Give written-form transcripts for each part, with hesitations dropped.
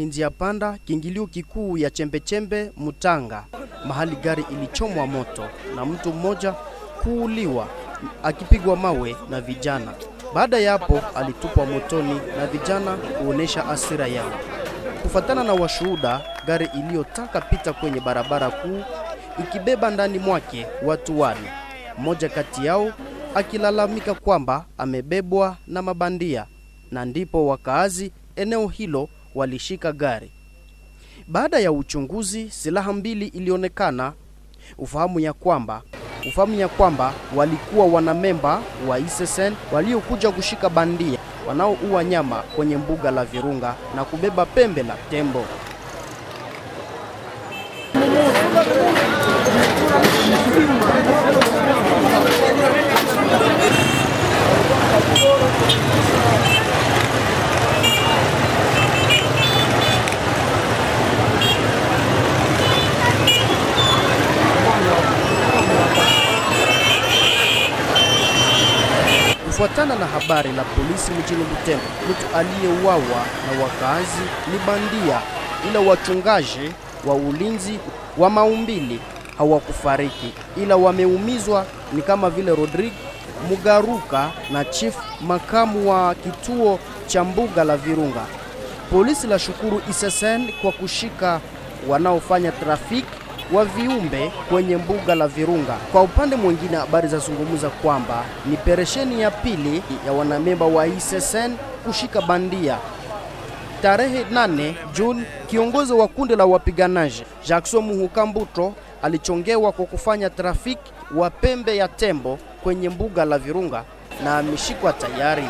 ni njia panda kiingilio kikuu ya Chembechembe Mutanga, mahali gari ilichomwa moto na mtu mmoja kuuliwa akipigwa mawe na vijana. Baada ya hapo alitupwa motoni na vijana kuonesha hasira yao. Kufuatana na washuhuda, gari iliyotaka pita kwenye barabara kuu ikibeba ndani mwake watu wane, mmoja kati yao akilalamika kwamba amebebwa na mabandia, na ndipo wakaazi eneo hilo walishika gari. Baada ya uchunguzi, silaha mbili ilionekana. Ufahamu ya kwamba walikuwa wanamemba wa ISSN waliokuja kushika bandia wanaoua nyama kwenye mbuga la Virunga na kubeba pembe la tembo. Kufuatana na habari la polisi mjini Butembo, mtu aliyeuawa na wakazi ni bandia, ila wachungaji wa ulinzi wa maumbili hawakufariki, ila wameumizwa ni kama vile Rodrigue Mugaruka na chief makamu wa kituo cha mbuga la Virunga. Polisi la shukuru ISSN kwa kushika wanaofanya trafiki wa viumbe kwenye mbuga la Virunga. Kwa upande mwingine, habari za zungumuza kwamba ni operesheni ya pili ya wanamemba wa ISSN kushika bandia. Tarehe 8 Juni, kiongozi wa kundi la wapiganaji Jackson Muhukambuto alichongewa kwa kufanya trafiki wa pembe ya tembo kwenye mbuga la Virunga na ameshikwa tayari.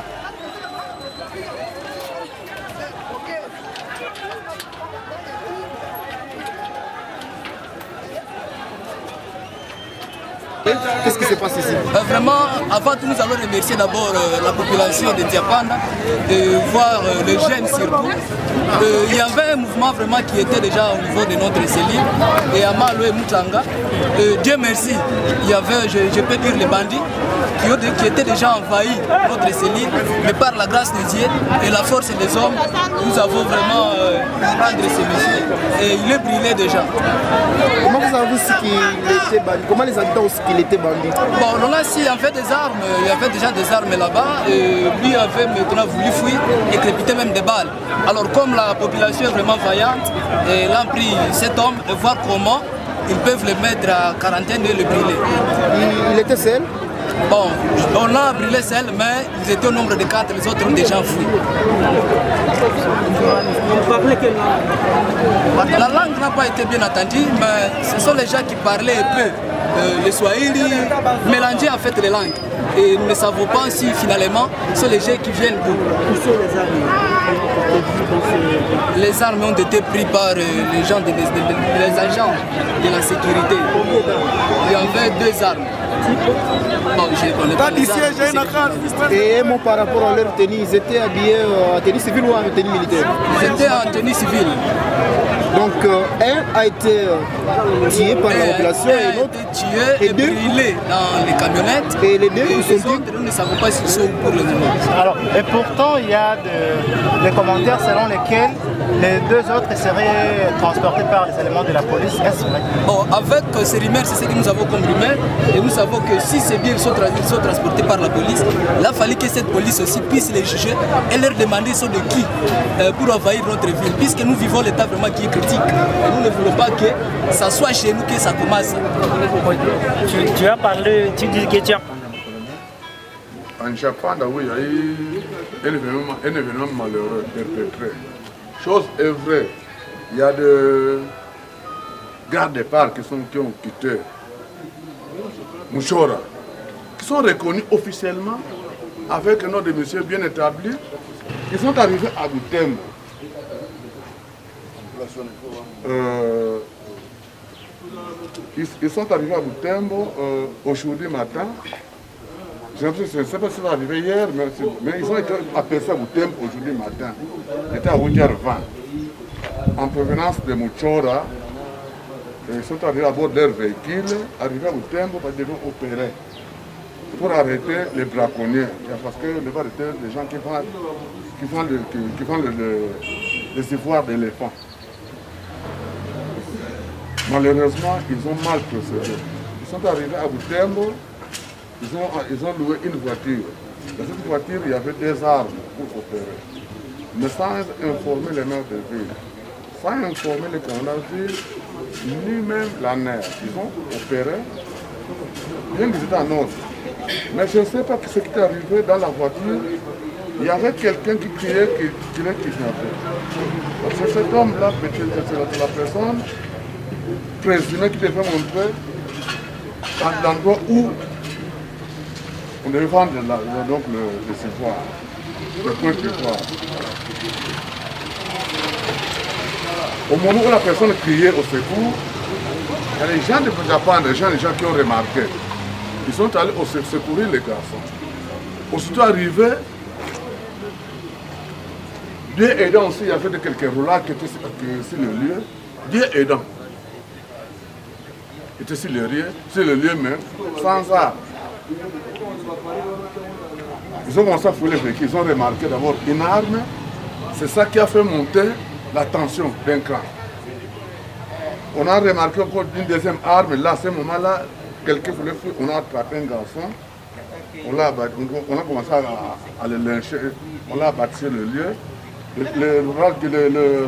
Qu'est-ce qui se passe ici? Vraiment, avant tout, nous allons remercier d'abord la population de Ndiapanda de voir les jeunes surtout. Il y avait un mouvement vraiment qui était déjà au niveau de notre cellule, et à Malo et Mutanga. Dieu merci, il y avait, je peux dire, les bandits qui étaient déjà envahis notre cellule, mais par la grâce de Dieu et la force des hommes, nous avons vraiment prendre ces messieurs. Et il est brûlé déjà. Comment vous avez vu qu'il était bandit? Comment les habitants ont su qu'il était bandit? Bon, on a si en fait des armes, il y avait déjà des armes là-bas, et lui avait maintenant voulu fuir et crépiter même des balles. Alors comme la population est vraiment vaillante, elle a pris cet homme et voir comment ils peuvent le mettre à quarantaine et le brûler. Il était seul? Bon, on l'a brûlé seul, mais ils étaient au nombre de 4, les autres ont déjà fui. Vous parlez quelle langue? La langue n'a pas été bien entendue, mais ce sont les gens qui parlaient un peu le Swahili, mélanger en fait les langues. Et nous ne savons pas si finalement ce sont les gens qui viennent d'où. Où sont les armes? Les armes ont été prises par les gens, les agents de la sécurité. Il y avait 2 armes. Bon, je ne connais pas les armes. Et un mot par rapport à leur tenue, ils étaient habillés en tenue civile ou en tenue militaire? Ils étaient en tenue civile. Donc un a été tué par la population et l'autre a été tué et brûlé dans les camionnettes. Et les deux, nous ne savons pas s'ils sont pour le moment. Alors, et pourtant, il y a des commentaires selon lesquels les 2 autres seraient transportés par les éléments de la police. Est-ce vrai? Bon, avec ces rumeurs, c'est ce que nous avons comme rumeur. Et nous savons que si c'est bien, ils sont transportés par la police. Il a fallu que cette police aussi puisse les juger et leur demander sont de qui pour envahir notre ville. Puisque nous vivons l'état vraiment qui est critique. Et nous ne voulons pas que ça soit chez nous que ça commence. Tu as parlé, tu dis que tu as... En Japon, oui, il y a eu un événement malheureux perpétré. Chose est vraie, il y a des gardes de parc qui ont quitté Mouchora, qui sont reconnus officiellement avec un nom de monsieur bien établi. Ils sont arrivés à Butembo. Ils sont arrivés à Butembo aujourd'hui matin. Je ne sais pas si c'est arrivé hier, mais ils ont été aperçus à Butembo aujourd'hui matin. Ils étaient à 8h20. En provenance de Mouchora, ils sont arrivés à bord de leur véhicule, arrivés à Butembo, ils devaient opérer. pour arrêter les braconniers. Parce que les arrêter les gens qui font les ivoires d'éléphants. Malheureusement, ils ont mal procédé. Ils sont arrivés à Butembo, ils ont loué une voiture. Dans cette voiture, il y avait des armes pour opérer. Mais sans informer les maires de ville, sans informer les commandants de ville, ni même la NER. Ils ont opéré, bien qu'ils étaient en ordre. Mais je ne sais pas ce qui est arrivé dans la voiture. Il y avait quelqu'un qui criait qu'il est kidnappé. Parce que cet homme-là, c'est la personne présumée qui devait montrer à l'endroit où on devait vendre donc le civoir, le point de civoir. Au moment où la personne criait au secours, il y a les gens de Japon, les gens qui ont remarqué. Ils sont allés secourir les garçons. Aussitôt arrivé, Dieu aidant aussi, il y avait quelques roulades qui étaient sur le lieu. Dieu aidant. Ils étaient sur le lieu même, sans armes. Ils ont commencé à fouiller les véhicules. Ils ont remarqué d'abord une arme. C'est ça qui a fait monter la tension d'un cran. On a remarqué encore une deuxième arme. Là, à ce moment-là, quelqu'un voulait fuir. On a attrapé un garçon. On a commencé à le lyncher. On l'a abattu sur le lieu. Le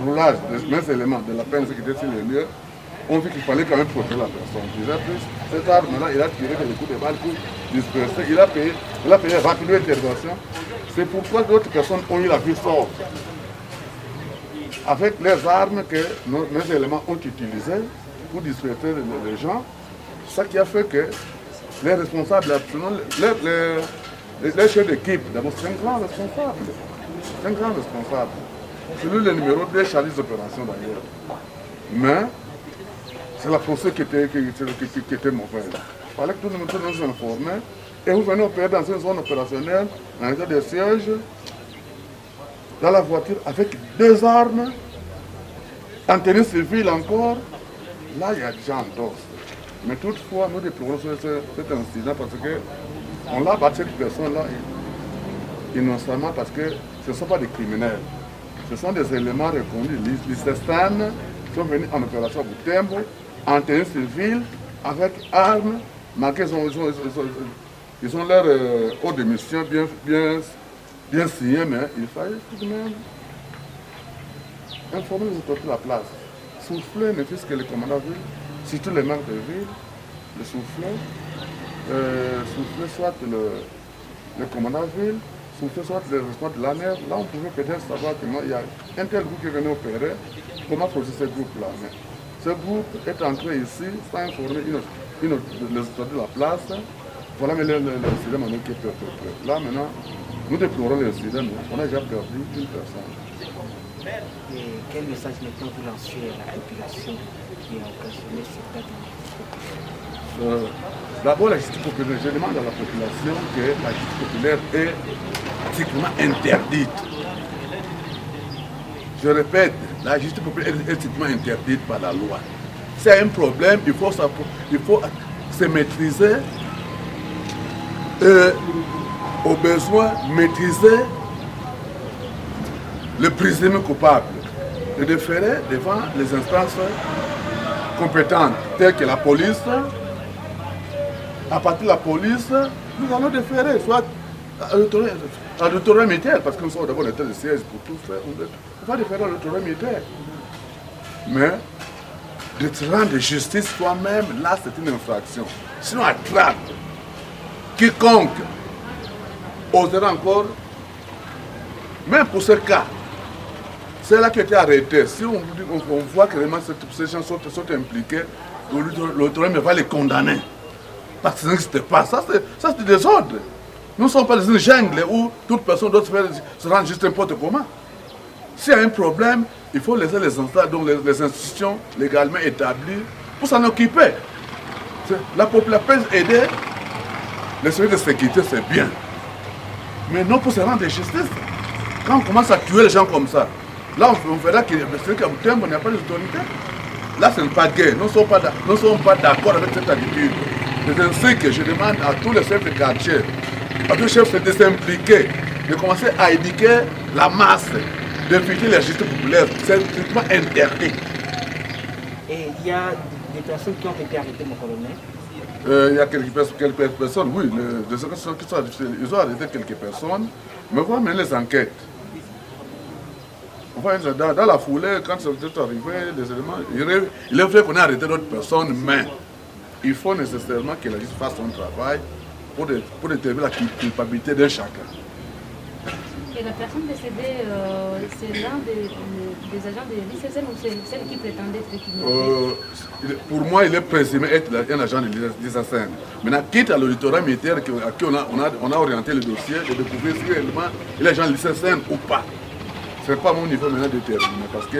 roulage des éléments de la peine qui était sur le lieu, on vit qu'il fallait quand même protéger la personne. Déjà plus, cette arme-là, il a tiré des coups de balle pour disperser. Il a payé rapidement l'intervention. C'est pourquoi d'autres personnes ont eu la vie forte. Avec les armes que nos éléments ont utilisées pour disperser les gens, c'est ça qui a fait que les responsables, les chefs d'équipe, d'abord c'est un grand responsable. C'est un grand responsable. C'est lui le numéro 2 chargé d'opération d'ailleurs. Mais c'est la procédure qui était mauvaise. Il fallait que tout le monde nous informe. Et vous venez opérer dans une zone opérationnelle, dans un état de siège, dans la voiture, avec 2 armes, en tenue civile encore. Là, il y a des gens en dos. Mais toutefois, nous déplorons cet incident parce qu'on l'a battu cette personne-là innocemment parce que ce ne sont pas des criminels. Ce sont des éléments reconnus. Les Sestanes sont venus en opération à Butembo, en tenue civile, avec armes, marquées, ils ont leur ordre de mission bien signé, mais il fallait tout de même informer les autorités de la place. Souffler ne fût-ce que le commandant de ville, surtout les maires de ville, le souffler soit le commandant de ville, souffler soit le responsable de la NER. Là, on pouvait peut-être savoir qu'il y a un tel groupe qui est venu opérer, comment procéder ce groupe-là. Ce groupe est entré ici sans informer les autorités de la place. Voilà mais l'incident maintenant qui est perpétré. Là maintenant, nous déplorons l'incident, on a déjà perdu une personne. Et quel message maintenant vous lancez à la population qui a occasionné cette date? D'abord, la justice populaire, je demande à la population que la justice populaire est strictement interdite. Je répète, la justice populaire est strictement interdite par la loi. C'est un problème, il faut se maîtriser, au besoin maîtriser le présumé coupable, le déférer devant les instances compétentes, telles que la police. À partir de la police, nous allons déférer, soit à l'autorité militaire, parce que nous sommes d'abord l'état de siège pour tout faire. On va déférer à l'autorité militaire. Mais de te rendre justice toi-même, là c'est une infraction. Sinon, attrape quiconque osera encore, même pour ce cas, c'est là qui a été arrêté. Si on voit que vraiment ces gens sont impliqués, l'autorité va les condamner. Parce que ça n'existe pas. Ça, c'est du désordre. Nous ne sommes pas dans une jungle où toute personne doit se rendre juste n'importe comment. S'il y a un problème, il faut laisser les instances, donc les institutions légalement établies, pour s'en occuper. La population peut aider les services de sécurité, c'est bien. Mais non pour se rendre justice. Quand on commence à tuer les gens comme ça, là on verra qu'il n'y a pas d'autorité. Là ce n'est pas gay. Nous ne sommes pas d'accord avec cette attitude. C'est ainsi que je demande à tous les chefs de quartier, à tous les chefs de s'impliquer, de commencer à éduquer la masse, de fuiter la justice populaire. C'est strictement interdit. Et il y a des personnes qui ont été arrêtées, mon colonel. Il y a quelques personnes, oui, ils ont arrêté quelques personnes, mais on va mener les enquêtes. Enfin, dans la foulée, quand c'est arrivé, les éléments, il est vrai qu'on a arrêté d'autres personnes, mais il faut nécessairement que la justice fasse son travail pour déterminer la culpabilité de chacun. Et la personne décédée, c'est l'un des agents de l'ICSN ou c'est celle qui prétendait être kidnappée? Pour moi, il est présumé être un agent de l'ICSN. Maintenant, quitte à l'auditorat militaire à qui on a orienté le dossier, de découvrir si réellement il est agent de l'ICSN ou pas. Ce n'est pas mon niveau maintenant de déterminer parce que